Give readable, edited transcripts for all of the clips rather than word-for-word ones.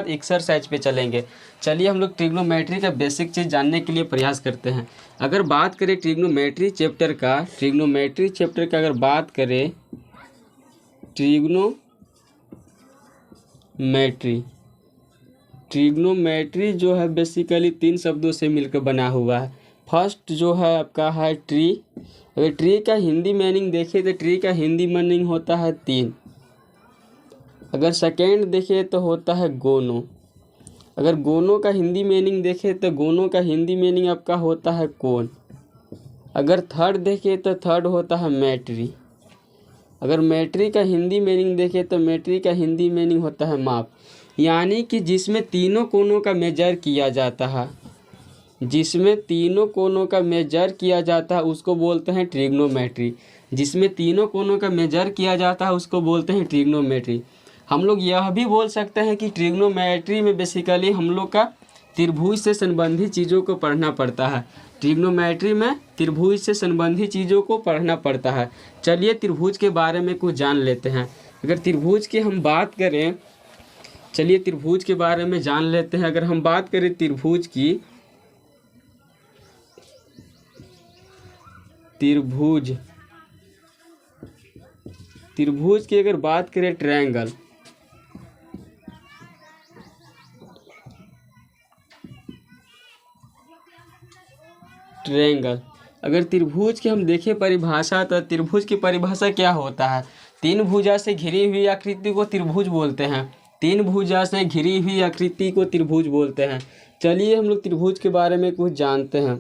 बाद एक्सरसाइज पे चलेंगे। चलिए हम लोग ट्रिग्नोमेट्री का बेसिक चीज़ जानने के लिए प्रयास करते हैं। अगर बात करें ट्रिग्नोमेट्री चैप्टर का अगर बात करें ट्रिग्नोमेट्री जो है बेसिकली 3 शब्दों से मिलकर बना हुआ है। फर्स्ट जो है आपका है ट्री। अगर ट्री का हिंदी मीनिंग देखें तो ट्री का हिंदी मीनिंग होता है 3। अगर सेकेंड देखें तो होता है गोनो। अगर गोनो का हिंदी मीनिंग देखें तो गोनो का हिंदी मीनिंग आपका होता है कोन। अगर थर्ड देखें तो थर्ड होता है मैट्री। अगर मैट्री का हिंदी मीनिंग देखें तो मैट्री का हिंदी मीनिंग होता है माप। यानी कि जिसमें तीनों कोनों का मेजर किया जाता है, उसको बोलते हैं ट्रिग्नोमेट्री। जिसमें तीनों कोनों का मेजर किया जाता है उसको बोलते हैं ट्रिग्नोमेट्री। हम लोग यह भी बोल सकते हैं कि ट्रिग्नोमेट्री में बेसिकली हम लोग का त्रिभुज से संबंधित चीज़ों को पढ़ना पड़ता है। ट्रिग्नोमेट्री में त्रिभुज से संबंधित चीज़ों को पढ़ना पड़ता है। चलिए त्रिभुज के बारे में कुछ जान लेते हैं। अगर त्रिभुज की हम बात करें, चलिए त्रिभुज के बारे में जान लेते हैं। अगर हम बात करें त्रिभुज की अगर बात करें ट्रायंगल, अगर त्रिभुज की हम देखें परिभाषा, तो त्रिभुज की परिभाषा क्या होता है? 3 भुजा से घिरी हुई आकृति को त्रिभुज बोलते हैं। 3 भुजा से घिरी हुई आकृति को त्रिभुज बोलते हैं। चलिए हम लोग त्रिभुज के बारे में कुछ जानते हैं।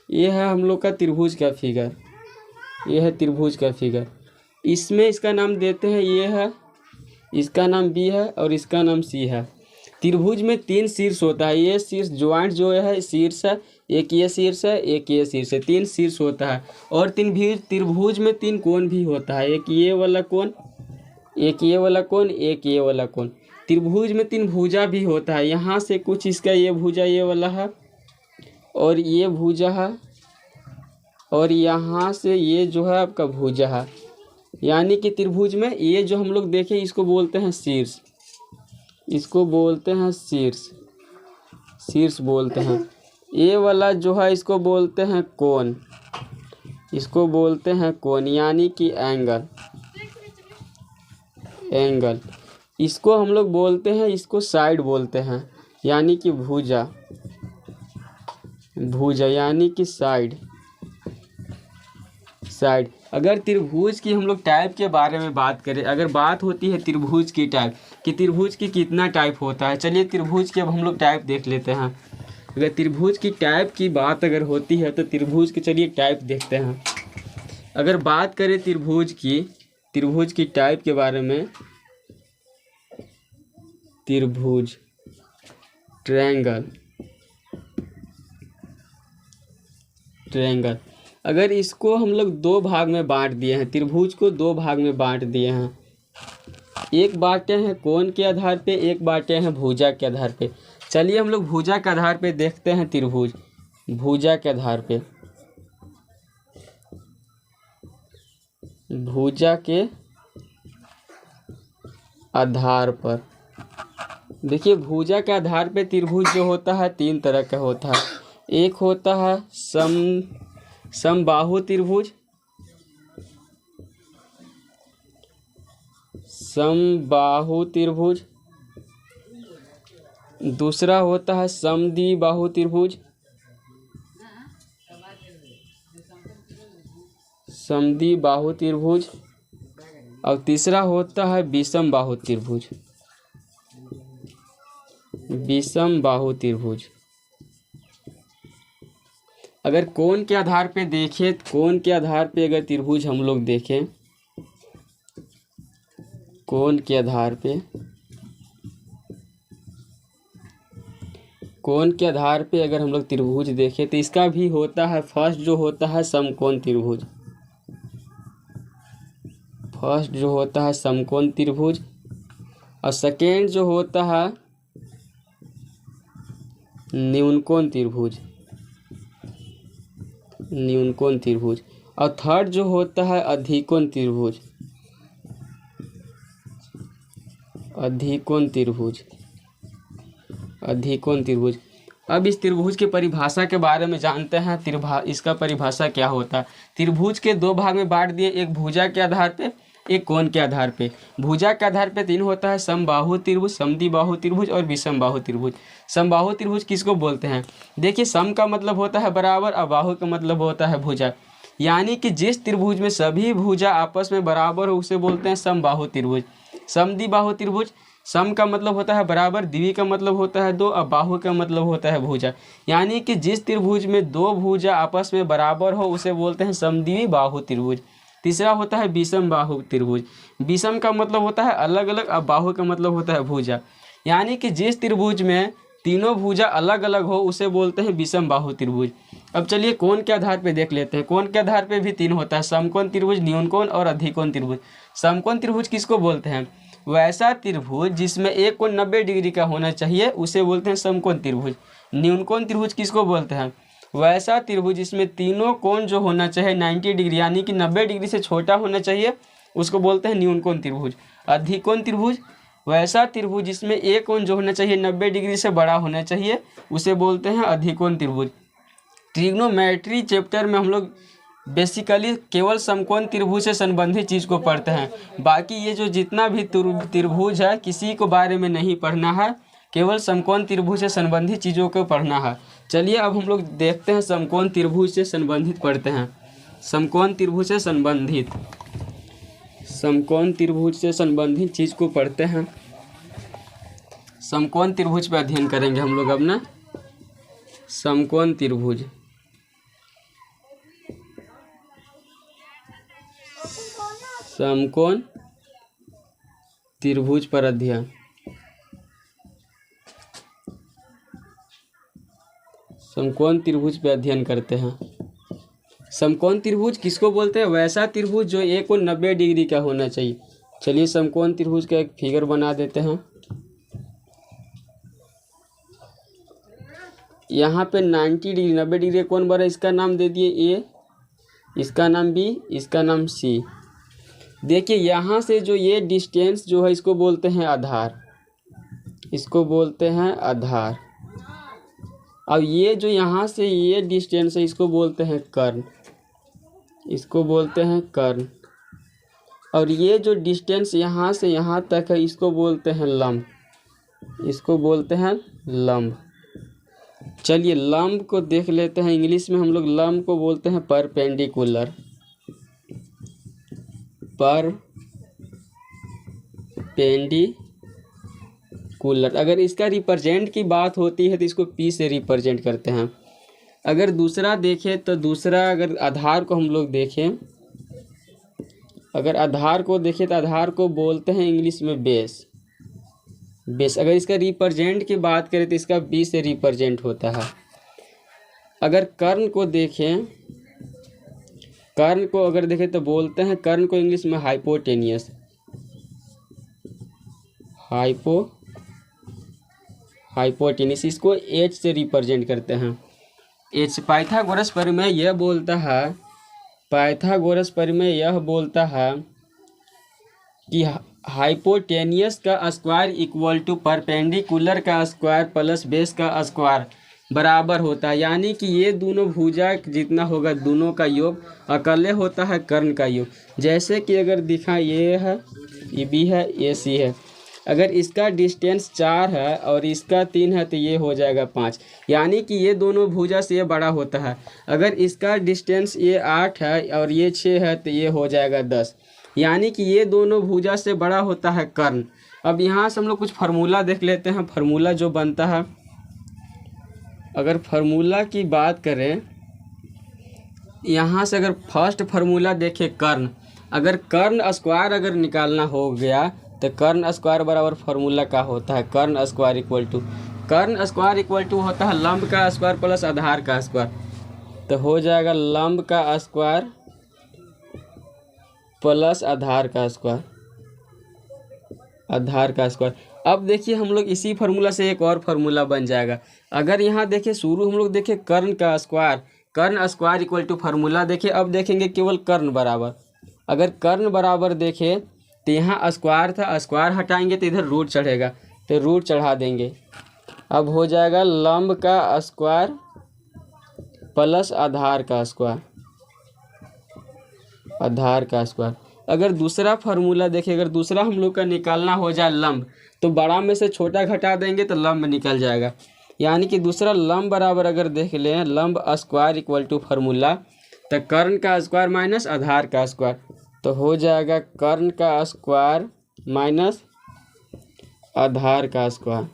ये है हम लोग का त्रिभुज का फिगर, ये है त्रिभुज का फिगर। इसमें इसका नाम देते हैं, ये है, इसका नाम बी है और इसका नाम सी है। त्रिभुज में 3 शीर्ष होता है। ये शीर्ष ज्वाइंट जो है शीर्ष है, एक ये शीर्ष है, एक ये शीर्ष है, 3 शीर्ष होता है। और त्रिभुज में 3 कोण भी होता है, एक ये वाला कोण, एक ये वाला कोण, एक ये वाला कोण। त्रिभुज में 3 भुजा भी होता है। यहाँ से कुछ इसका ये भुजा ये वाला है और ये भुजा है, और यहाँ से ये जो है आपका भुजा है। यानी कि त्रिभुज में ये जो हम लोग देखें इसको बोलते हैं शीर्ष, इसको बोलते हैं शीर्ष बोलते हैं। ये वाला जो है इसको बोलते हैं कोण, इसको बोलते हैं कोण, यानी कि एंगल। इसको हम लोग बोलते हैं, इसको साइड बोलते हैं, यानी कि भुजा यानी कि साइड। अगर त्रिभुज की हम लोग टाइप के बारे में बात करें, अगर बात होती है त्रिभुज की टाइप कि त्रिभुज की कितना टाइप होता है, चलिए त्रिभुज के अब हम लोग टाइप देख लेते हैं। अगर त्रिभुज की टाइप की बात अगर होती है तो त्रिभुज के चलिए टाइप देखते हैं। अगर बात करें त्रिभुज की टाइप के बारे में, त्रिभुज, ट्रायंगल, अगर इसको हम लोग 2 भाग में बांट दिए हैं, त्रिभुज को 2 भाग में बांट दिए हैं। एक बांटे हैं कोण के आधार पे, एक बांटे हैं भुजा के आधार पे। चलिए हम लोग भुजा के आधार पे देखते हैं त्रिभुज। भुजा के आधार पे, भुजा के आधार पर देखिए, भुजा के आधार पे त्रिभुज जो होता है 3 तरह का होता है। एक होता है समबाहु त्रिभुज, दूसरा होता है समद्विबाहु त्रिभुज, और तीसरा होता है विषमबाहु त्रिभुज। अगर कोण के आधार पे देखें, कोण के आधार पे अगर त्रिभुज हम लोग देखें, कोण के आधार पे अगर हम लोग त्रिभुज देखें तो इसका भी होता है, फर्स्ट जो होता है समकोण त्रिभुज, और सेकेंड जो होता है न्यूनकोण त्रिभुज, और थर्ड जो होता है अधिकोण त्रिभुज। अधिकोण त्रिभुज। अब इस त्रिभुज की परिभाषा के बारे में जानते हैं। इसका परिभाषा क्या होता है। त्रिभुज के दो भाग में बांट दिए, एक भुजा के आधार पे, एक कोण के आधार पे। भुजा के आधार पे तीन होता है, समबाहु त्रिभुज, समद्विबाहु त्रिभुज और विषमबाहु त्रिभुज। समबाहु त्रिभुज किसको बोलते हैं। देखिए, सम का मतलब होता है बराबर और बाहु का मतलब होता है भुजा। यानी कि जिस त्रिभुज में सभी भुजा आपस में बराबर हो उसे बोलते हैं समबाहु त्रिभुज। समद्विबाहु त्रिभुज, सम का मतलब होता है बराबर, द्वि का मतलब होता है दो और बाहु का मतलब होता है भुजा। यानी कि जिस त्रिभुज में दो भुजा आपस में बराबर हो उसे बोलते हैं समद्विबाहु त्रिभुज। तीसरा होता है विषम बाहु त्रिभुज। विषम का मतलब होता है अलग अलग और बाहु का मतलब होता है भुजा। यानी कि जिस त्रिभुज में तीनों भुजा अलग अलग हो उसे बोलते हैं विषम बाहु त्रिभुज। अब चलिए कोण के आधार पे देख लेते हैं। कोण के आधार पे भी तीन होता है, समकोण त्रिभुज, न्यूनकोण और अधिकोण त्रिभुज। समकोण त्रिभुज किसको बोलते हैं। वैसा त्रिभुज जिसमें एक कोण 90 डिग्री का होना चाहिए उसे बोलते हैं समकोण त्रिभुज। न्यूनकोण त्रिभुज किसको बोलते हैं। वैसा त्रिभुज जिसमें तीनों कोण जो होना चाहिए 90 डिग्री यानी कि 90 डिग्री से छोटा होना चाहिए उसको बोलते हैं न्यूनकोण त्रिभुज। अधिकोण त्रिभुज, वैसा त्रिभुज जिसमें एक कोण जो होना चाहिए 90 डिग्री से बड़ा होना चाहिए उसे बोलते हैं अधिकोण त्रिभुज। ट्रिग्नोमेट्री चैप्टर में हम लोग बेसिकली केवल समकोण त्रिभुज से संबंधित चीज़ को पढ़ते हैं। बाकी ये जो जितना भी त्रिभुज है किसी को बारे में नहीं पढ़ना है, केवल समकोण त्रिभुज से संबंधित चीज़ों को पढ़ना है। चलिए अब हम लोग देखते हैं समकोण त्रिभुज से संबंधित पढ़ते हैं। समकोण त्रिभुज से संबंधित, समकोण त्रिभुज से संबंधित चीज़ को पढ़ते हैं। समकोण त्रिभुज पर अध्ययन करेंगे हम लोग अब ना। समकोण त्रिभुज, समकोण त्रिभुज पर अध्ययन। समकोण त्रिभुज पे अध्ययन करते हैं। समकोण त्रिभुज किसको बोलते हैं। वैसा त्रिभुज जो एक कोण 90 डिग्री का होना चाहिए। चलिए समकोण त्रिभुज का एक फिगर बना देते हैं। यहाँ पे 90 डिग्री 90 डिग्री कोण बना, इसका नाम दे दिए ए, इसका नाम बी, इसका नाम सी। देखिए यहाँ से जो ये डिस्टेंस जो है इसको बोलते हैं आधार, इसको बोलते हैं आधार। अब ये जो यहाँ से ये डिस्टेंस है इसको बोलते हैं कर्ण, इसको बोलते हैं कर्ण। और ये जो डिस्टेंस यहाँ से यहाँ तक है इसको बोलते हैं लंब, इसको बोलते हैं लंब। चलिए लंब को देख लेते हैं। इंग्लिश में हम लोग लंब को बोलते हैं परपेंडिकुलर, परपेंडिकुलर। अगर इसका रिप्रेजेंट की बात होती है तो इसको पी से रिप्रेजेंट करते हैं। अगर दूसरा देखें तो दूसरा, अगर आधार को हम लोग देखें, अगर आधार को देखें तो आधार को बोलते हैं इंग्लिश में बेस, बेस। अगर इसका रिप्रेजेंट की बात करें तो इसका बी से रिप्रेजेंट होता है। अगर कर्ण को देखें, कर्ण को अगर देखें तो बोलते हैं कर्ण को इंग्लिश में हाइपोटेनियस, हाइपोटेनियस। इसको एच से रिप्रेजेंट करते हैं, एच। पाइथागोरस प्रमेय यह बोलता है, पाइथागोरस प्रमेय यह बोलता है कि हाइपोटेनियस का स्क्वायर इक्वल टू परपेंडिकुलर का स्क्वायर प्लस बेस का स्क्वायर बराबर होता है। यानी कि ये दोनों भुजा जितना होगा दोनों का योग अकेले होता है कर्ण का योग। जैसे कि अगर दिखा ये है, ये बी है, ये सी है। अगर इसका डिस्टेंस 4 है और इसका 3 है तो ये हो जाएगा 5। यानी कि ये दोनों भुजा से ये बड़ा होता है। अगर इसका डिस्टेंस ये 8 है और ये 6 है तो ये हो जाएगा 10। यानी कि ये दोनों भुजा से बड़ा होता है कर्ण। अब यहाँ से हम लोग कुछ फार्मूला देख लेते हैं। फार्मूला जो बनता है, अगर फार्मूला की बात करें, यहाँ से अगर फर्स्ट फार्मूला देखें कर्ण, अगर कर्ण स्क्वायर अगर निकालना हो गया तो कर्ण स्क्वायर बराबर फार्मूला का होता है कर्ण स्क्वायर इक्वल टू, कर्ण स्क्वायर इक्वल टू होता है लंब का स्क्वायर प्लस आधार का स्क्वायर। तो हो जाएगा लंब का स्क्वायर प्लस आधार का स्क्वायर, आधार का स्क्वायर। अब देखिए हम लोग इसी फार्मूला से एक और फार्मूला बन जाएगा। अगर यहाँ देखिए शुरू हम लोग देखें कर्ण का स्क्वायर, कर्ण स्क्वायर इक्वल टू फार्मूला देखिए। अब देखेंगे केवल कर्ण बराबर, अगर कर्ण बराबर देखें तो यहाँ स्क्वायर था, स्क्वायर हटाएंगे तो इधर रूट चढ़ेगा तो रूट चढ़ा देंगे। अब हो जाएगा लंब का स्क्वायर प्लस आधार का स्क्वायर, आधार का स्क्वायर। अगर दूसरा फार्मूला देखिए, अगर दूसरा हम लोग का निकालना हो जाए लंब, तो बड़ा में से छोटा घटा देंगे तो लंब निकल जाएगा। यानी कि दूसरा लंब बराबर अगर देख लें, लंब स्क्वायर इक्वल टू फार्मूला, तो कर्ण का स्क्वायर माइनस आधार का स्क्वायर, तो हो जाएगा कर्ण का स्क्वायर माइनस आधार का स्क्वायर।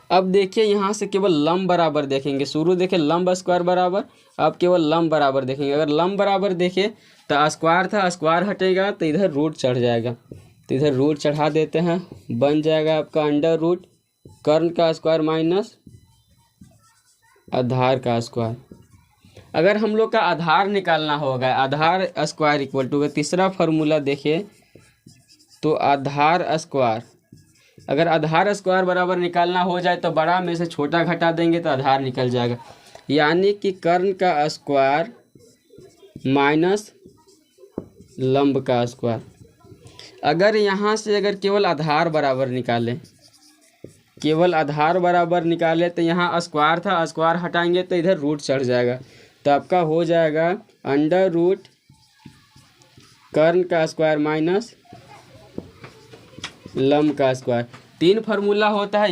अब देखिए यहाँ से केवल लंब बराबर देखेंगे, शुरू देखें लंब स्क्वायर बराबर, अब केवल लंब बराबर देखेंगे। अगर लंब बराबर देखें तो स्क्वायर था, स्क्वायर हटेगा तो इधर रूट चढ़ जाएगा, तो इधर रूट चढ़ा देते हैं, बन जाएगा आपका अंडर रूट कर्ण का स्क्वायर माइनस आधार का स्क्वायर। अगर हम लोग का आधार निकालना होगा, आधार स्क्वायर इक्वल टू तीसरा फार्मूला देखिए, तो आधार स्क्वायर, अगर आधार स्क्वायर बराबर निकालना हो जाए तो बड़ा में से छोटा घटा देंगे तो आधार निकल जाएगा। यानी कि कर्ण का स्क्वायर माइनस लंब का स्क्वायर। अगर यहाँ से अगर केवल आधार बराबर निकालें, केवल आधार बराबर निकाले तो यहाँ स्क्वायर था, स्क्वायर हटाएंगे तो इधर रूट चढ़ जाएगा, तो आपका हो जाएगा अंडर रूट कर्ण का स्क्वायर माइनस लंब का स्क्वायर। तीन फार्मूला होता है।